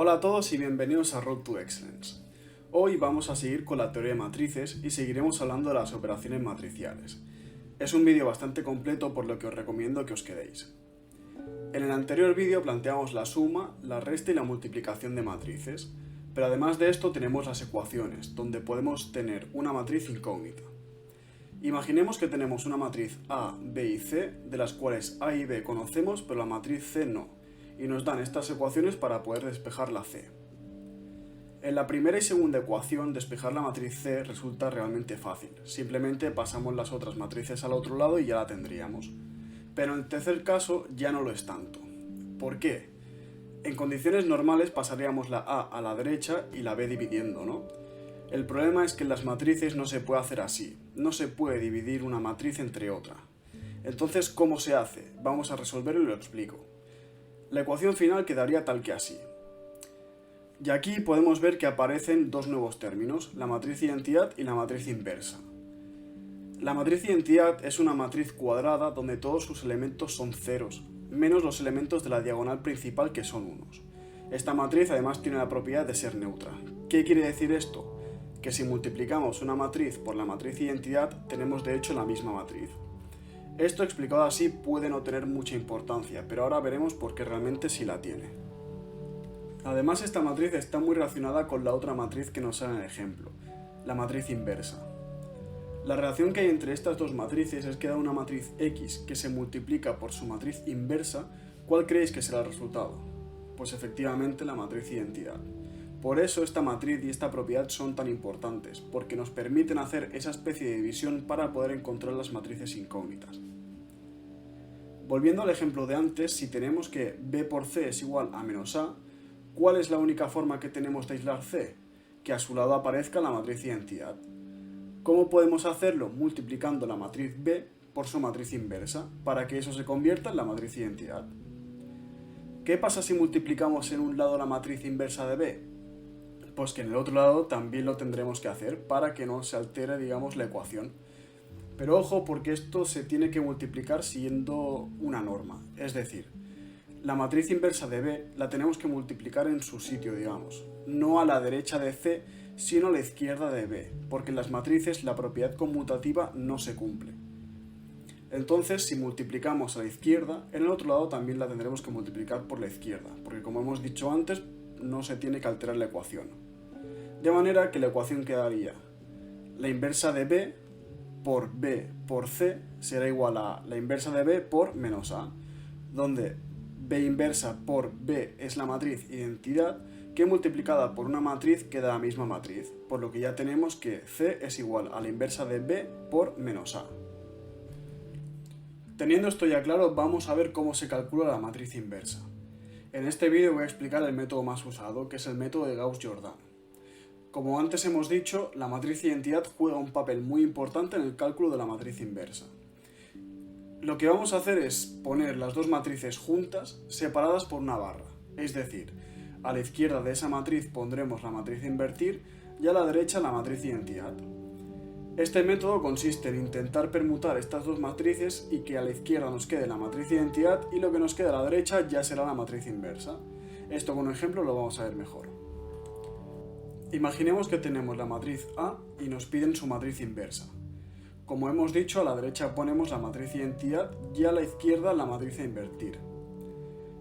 Hola a todos y bienvenidos a Road to Excellence. Hoy vamos a seguir con la teoría de matrices y seguiremos hablando de las operaciones matriciales. Es un vídeo bastante completo por lo que os recomiendo que os quedéis. En el anterior vídeo planteamos la suma, la resta y la multiplicación de matrices, pero además de esto tenemos las ecuaciones, donde podemos tener una matriz incógnita. Imaginemos que tenemos una matriz A, B y C, de las cuales A y B conocemos pero la matriz C no, y nos dan estas ecuaciones para poder despejar la C. En la primera y segunda ecuación, despejar la matriz C resulta realmente fácil, simplemente pasamos las otras matrices al otro lado y ya la tendríamos. Pero en el tercer caso ya no lo es tanto. ¿Por qué? En condiciones normales pasaríamos la A a la derecha y la B dividiendo, ¿no? El problema es que en las matrices no se puede hacer así, no se puede dividir una matriz entre otra. Entonces, ¿cómo se hace? Vamos a resolverlo y lo explico. La ecuación final quedaría tal que así. Y aquí podemos ver que aparecen dos nuevos términos, la matriz identidad y la matriz inversa. La matriz identidad es una matriz cuadrada donde todos sus elementos son ceros, menos los elementos de la diagonal principal que son unos. Esta matriz además tiene la propiedad de ser neutra. ¿Qué quiere decir esto? Que si multiplicamos una matriz por la matriz identidad, tenemos de hecho la misma matriz. Esto explicado así puede no tener mucha importancia, pero ahora veremos por qué realmente sí la tiene. Además, esta matriz está muy relacionada con la otra matriz que nos sale en el ejemplo, la matriz inversa. La relación que hay entre estas dos matrices es que da una matriz X que se multiplica por su matriz inversa. ¿Cuál creéis que será el resultado? Pues efectivamente la matriz identidad. Por eso esta matriz y esta propiedad son tan importantes, porque nos permiten hacer esa especie de división para poder encontrar las matrices incógnitas. Volviendo al ejemplo de antes, si tenemos que B por C es igual a menos A, ¿cuál es la única forma que tenemos de aislar C? Que a su lado aparezca la matriz identidad. ¿Cómo podemos hacerlo? Multiplicando la matriz B por su matriz inversa, para que eso se convierta en la matriz identidad. ¿Qué pasa si multiplicamos en un lado la matriz inversa de B? Pues que en el otro lado también lo tendremos que hacer para que no se altere, digamos, la ecuación. Pero ojo, porque esto se tiene que multiplicar siguiendo una norma, es decir, la matriz inversa de B la tenemos que multiplicar en su sitio, digamos, no a la derecha de C, sino a la izquierda de B, porque en las matrices la propiedad conmutativa no se cumple. Entonces, si multiplicamos a la izquierda, en el otro lado también la tendremos que multiplicar por la izquierda, porque como hemos dicho antes, no se tiene que alterar la ecuación. De manera que la ecuación quedaría la inversa de B por C será igual a la inversa de B por menos A, donde B inversa por B es la matriz identidad, que multiplicada por una matriz queda la misma matriz, por lo que ya tenemos que C es igual a la inversa de B por menos A. Teniendo esto ya claro, vamos a ver cómo se calcula la matriz inversa. En este vídeo voy a explicar el método más usado, que es el método de Gauss-Jordan. Como antes hemos dicho, la matriz identidad juega un papel muy importante en el cálculo de la matriz inversa. Lo que vamos a hacer es poner las dos matrices juntas, separadas por una barra. Es decir, a la izquierda de esa matriz pondremos la matriz invertir y a la derecha la matriz identidad. Este método consiste en intentar permutar estas dos matrices y que a la izquierda nos quede la matriz identidad y lo que nos quede a la derecha ya será la matriz inversa. Esto con un ejemplo lo vamos a ver mejor. Imaginemos que tenemos la matriz A y nos piden su matriz inversa. Como hemos dicho, a la derecha ponemos la matriz identidad y a la izquierda la matriz a invertir.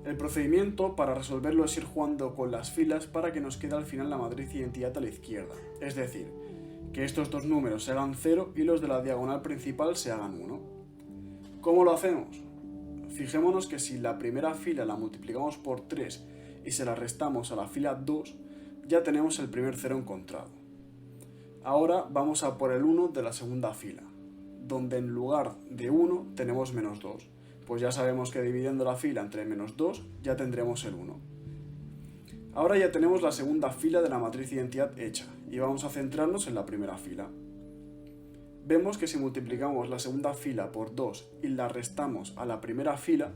El procedimiento para resolverlo es ir jugando con las filas para que nos quede al final la matriz identidad a la izquierda, es decir, que estos dos números se hagan 0 y los de la diagonal principal se hagan 1. ¿Cómo lo hacemos? Fijémonos que si la primera fila la multiplicamos por 3 y se la restamos a la fila 2, ya tenemos el primer 0 encontrado. Ahora vamos a por el 1 de la segunda fila, donde en lugar de 1 tenemos menos 2, pues ya sabemos que dividiendo la fila entre menos 2 ya tendremos el 1. Ahora ya tenemos la segunda fila de la matriz identidad hecha, y vamos a centrarnos en la primera fila. Vemos que si multiplicamos la segunda fila por 2 y la restamos a la primera fila,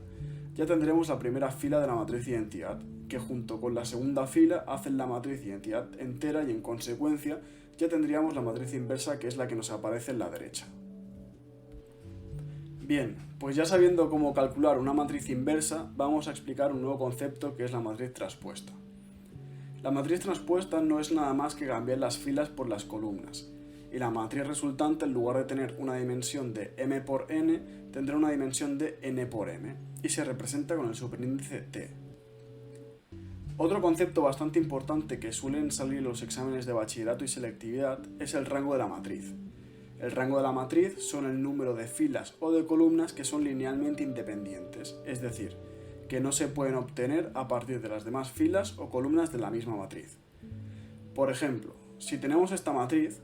ya tendremos la primera fila de la matriz identidad, que junto con la segunda fila hacen la matriz identidad entera y en consecuencia ya tendríamos la matriz inversa, que es la que nos aparece en la derecha. Bien, pues ya sabiendo cómo calcular una matriz inversa, vamos a explicar un nuevo concepto que es la matriz traspuesta. La matriz transpuesta no es nada más que cambiar las filas por las columnas, y la matriz resultante, en lugar de tener una dimensión de m por n, tendrá una dimensión de n por m, y se representa con el superíndice t. Otro concepto bastante importante que suelen salir en los exámenes de bachillerato y selectividad es el rango de la matriz. El rango de la matriz son el número de filas o de columnas que son linealmente independientes, es decir, que no se pueden obtener a partir de las demás filas o columnas de la misma matriz. Por ejemplo, si tenemos esta matriz,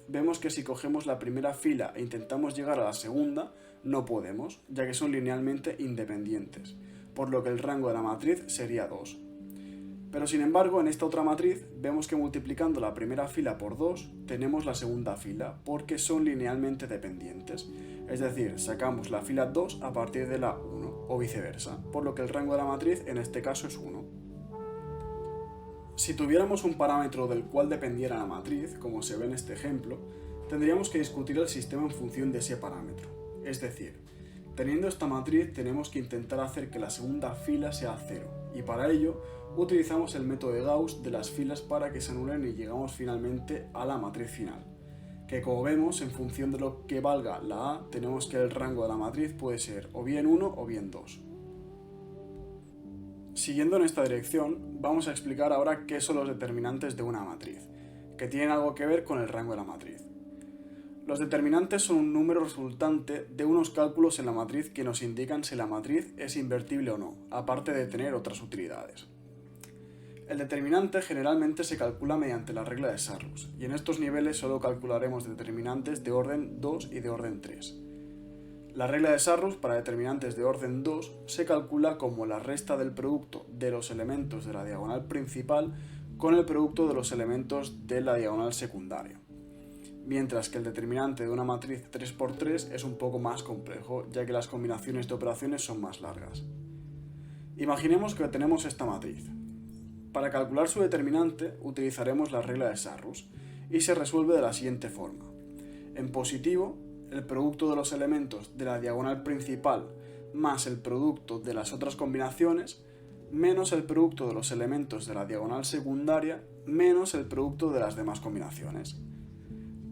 vemos que si cogemos la primera fila e intentamos llegar a la segunda, no podemos, ya que son linealmente independientes, por lo que el rango de la matriz sería 2. Pero sin embargo, en esta otra matriz, vemos que multiplicando la primera fila por 2, tenemos la segunda fila, porque son linealmente dependientes. Es decir, sacamos la fila 2 a partir de la 1, o viceversa, por lo que el rango de la matriz en este caso es 1. Si tuviéramos un parámetro del cual dependiera la matriz, como se ve en este ejemplo, tendríamos que discutir el sistema en función de ese parámetro. Es decir, teniendo esta matriz tenemos que intentar hacer que la segunda fila sea 0, y para ello utilizamos el método de Gauss de las filas para que se anulen y llegamos finalmente a la matriz final, que como vemos, en función de lo que valga la A, tenemos que el rango de la matriz puede ser o bien 1 o bien 2. Siguiendo en esta dirección, vamos a explicar ahora qué son los determinantes de una matriz, que tienen algo que ver con el rango de la matriz. Los determinantes son un número resultante de unos cálculos en la matriz que nos indican si la matriz es invertible o no, aparte de tener otras utilidades. El determinante generalmente se calcula mediante la regla de Sarrus, y en estos niveles solo calcularemos determinantes de orden 2 y de orden 3. La regla de Sarrus para determinantes de orden 2 se calcula como la resta del producto de los elementos de la diagonal principal con el producto de los elementos de la diagonal secundaria. Mientras que el determinante de una matriz 3×3 es un poco más complejo, ya que las combinaciones de operaciones son más largas. Imaginemos que tenemos esta matriz. Para calcular su determinante utilizaremos la regla de Sarrus y se resuelve de la siguiente forma. En positivo, el producto de los elementos de la diagonal principal más el producto de las otras combinaciones menos el producto de los elementos de la diagonal secundaria menos el producto de las demás combinaciones.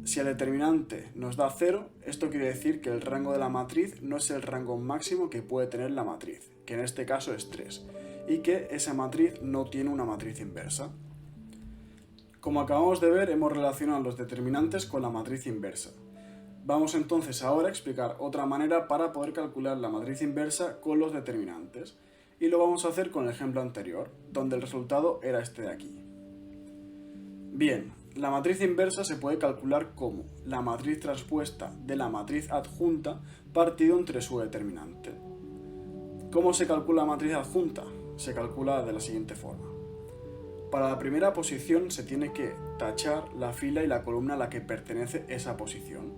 Si el determinante nos da 0, esto quiere decir que el rango de la matriz no es el rango máximo que puede tener la matriz, que en este caso es 3, y que esa matriz no tiene una matriz inversa. Como acabamos de ver, hemos relacionado los determinantes con la matriz inversa. Vamos entonces ahora a explicar otra manera para poder calcular la matriz inversa con los determinantes, y lo vamos a hacer con el ejemplo anterior, donde el resultado era este de aquí. Bien, la matriz inversa se puede calcular como la matriz transpuesta de la matriz adjunta partido entre su determinante. ¿Cómo se calcula la matriz adjunta? Se calcula de la siguiente forma. Para la primera posición se tiene que tachar la fila y la columna a la que pertenece esa posición.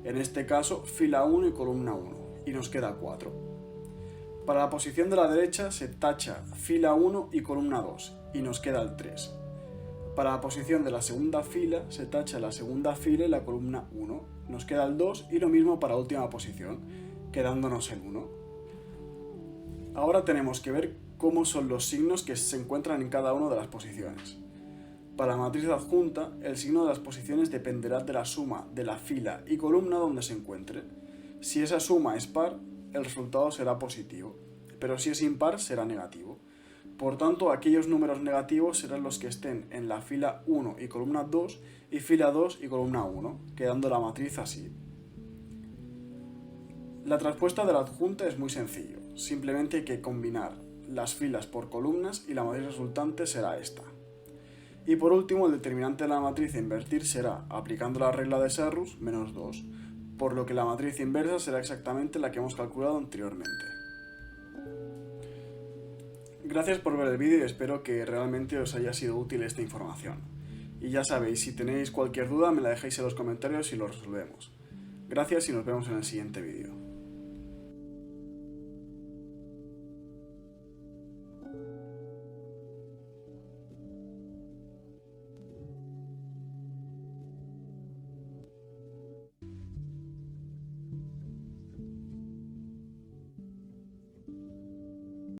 En este caso, fila 1 y columna 1, y nos queda 4. Para la posición de la derecha se tacha fila 1 y columna 2, y nos queda el 3. Para la posición de la segunda fila se tacha la segunda fila y la columna 1, nos queda el 2, y lo mismo para la última posición, quedándonos el 1. Ahora tenemos que ver cómo son los signos que se encuentran en cada una de las posiciones. Para la matriz adjunta, el signo de las posiciones dependerá de la suma de la fila y columna donde se encuentre. Si esa suma es par, el resultado será positivo, pero si es impar será negativo. Por tanto, aquellos números negativos serán los que estén en la fila 1 y columna 2 y fila 2 y columna 1, quedando la matriz así. La transpuesta de la adjunta es muy sencillo, simplemente hay que combinar las filas por columnas y la matriz resultante será esta. Y por último, el determinante de la matriz a invertir será, aplicando la regla de Sarrus, menos 2, por lo que la matriz inversa será exactamente la que hemos calculado anteriormente. Gracias por ver el vídeo y espero que realmente os haya sido útil esta información. Y ya sabéis, si tenéis cualquier duda me la dejáis en los comentarios y lo resolvemos. Gracias y nos vemos en el siguiente vídeo.